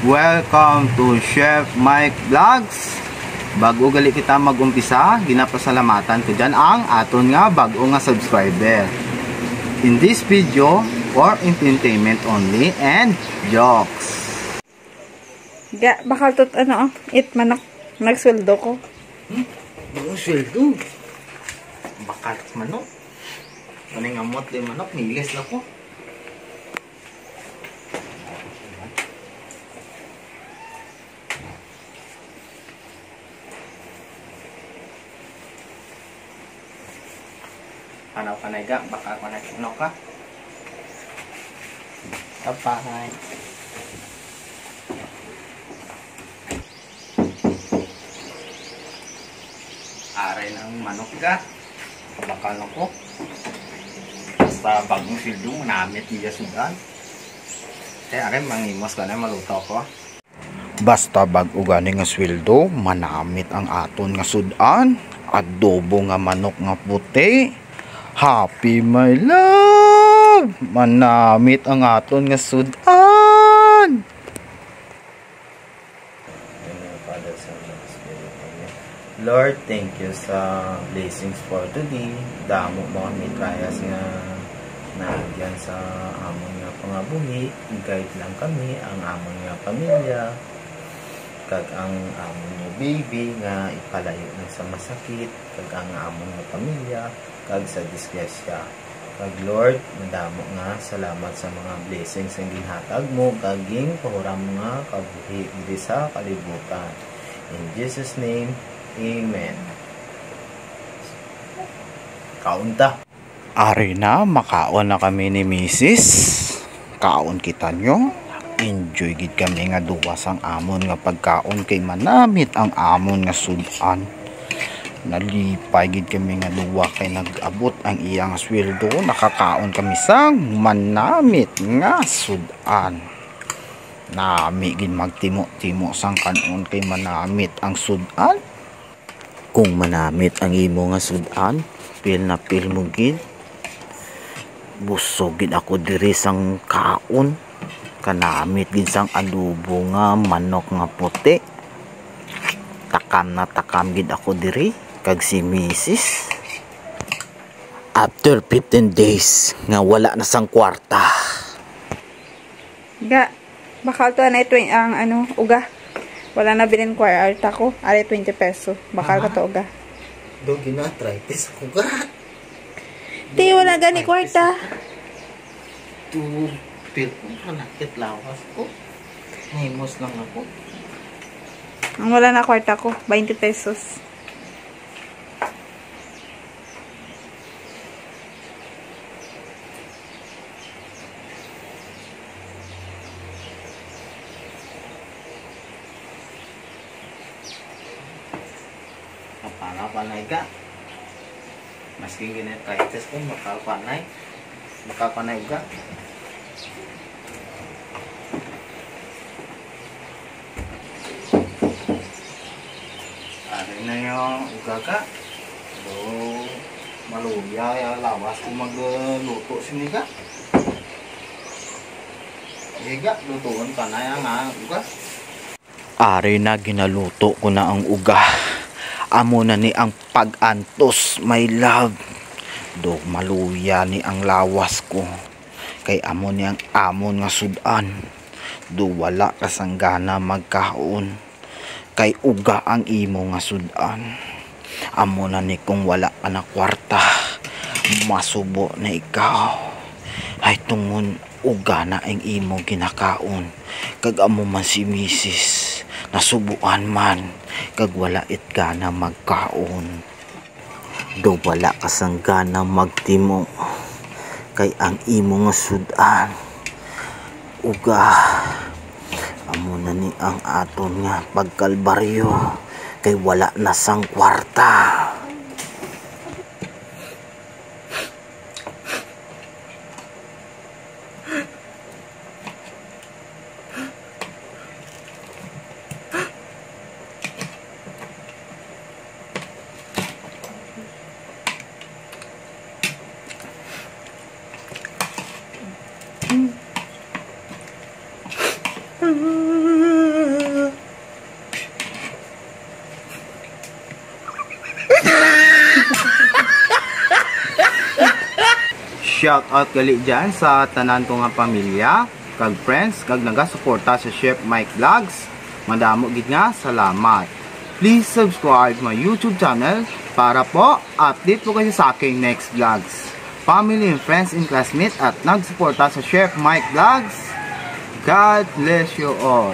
Welcome to Chef Mike Vlogs. Bago gali kita mag-umpisa, ginapasalamatan ko dyan ang aton nga bago nga subscriber. In this video, for entertainment only and jokes. Bakal tot it manok nagsuldo ko. Bagong sweldo. Bakal manok. Ano nga amot din manok, nilis na ko. Panaw ka na iga, baka ka na kinok ka. Kapay. Aray ng manok ka. Bakal ko. Basta bagong sildo, manamit niya sudan. Kaya aray, mangimos ka na, maluto ko. Basta bago gani nga sweldo, manamit ang aton nga sudan. Adobo nga manok nga puti. Happy my love! Manamit ang aton nga sudan. Lord, thank you sa blessings for today. Damo mo kami kayas nga nagyan sa amon nga pangabuhi. Guide lang kami ang amon nga pamilya. Kag ang amon nga baby nga ipalayo na sa masakit. Kag ang amon nga pamilya kag sa disgrasya. Kag Lord, madamo nga salamat sa mga blessings ang ginhatag mo kaging pahuram nga kabuhi diri sa kalibutan. In Jesus name, Amen. Kaunta. Ari na, makaon na kami ni Mrs. Kaon kita nyo. Enjoy gid kami nga duwas ang amon nga pagkaon kay manamit ang amon nga sudan. Nalipay gid kami nga duwa kay nag-abot ang iyang sweldo. Nakakaon kami sang manamit nga sudan. Nami gid magtimo-timo sang kanon kay manamit ang sudan. Kung manamit ang imo nga sudan, pil na pil mo gid. Busog gid ako diri sang kaon. Kanamit gid sang adobo nga manok nga puti. Takam na takam gid ako diri kag si Mrs. After 15 days nga wala na sang kwarta. Bakal to na ito ang uga. Wala na bilin kwarta ko. Ari 20 peso. Bakal ka to uga. Do gina-arthritis ko ga. Di wala gani kwarta. Tu pil ko nakit lawas ko. Himos lang ako. Ang wala na kwarta ko, 20 pesos. Panay ka. Masking gina-arthritis ko, makapanay. Makapanay ka. Ari na yung uga ka. So, maluya, lawas kung magluto siniga. Iga, lutuan ka na yung uga. Ari na, ginaluto ko na ang uga. Amo na ni ang pag-antos, my love. Do maluya ni ang lawas ko. Kay amo ni ang amon nga sudan. Do wala kasanggana magkaon. Kay uga ang imo nga sudan. Amo na ni kung wala ka na kwarta. Masubo na ikaw. Ay tungon uga na ang imo ginakaon. Kag amo man si Mrs. Nasubuan man. Kag wala it ka na magkaon. Do wala kasang gana magtimo. Kay ang imo nga sudan. Uga. Amo na ni ang aton nga pagkalbaryo. Kay wala na sang kwarta. Shout out gali dyan sa tanan ko nga pamilya, kag friends, kag nagasuporta sa Chef Mike Vlogs. Madamo gid nga salamat. Please subscribe my YouTube channel para po update po kayo sa aking next vlogs. Family and friends and classmates at nagsuporta sa Chef Mike Vlogs. God bless you all.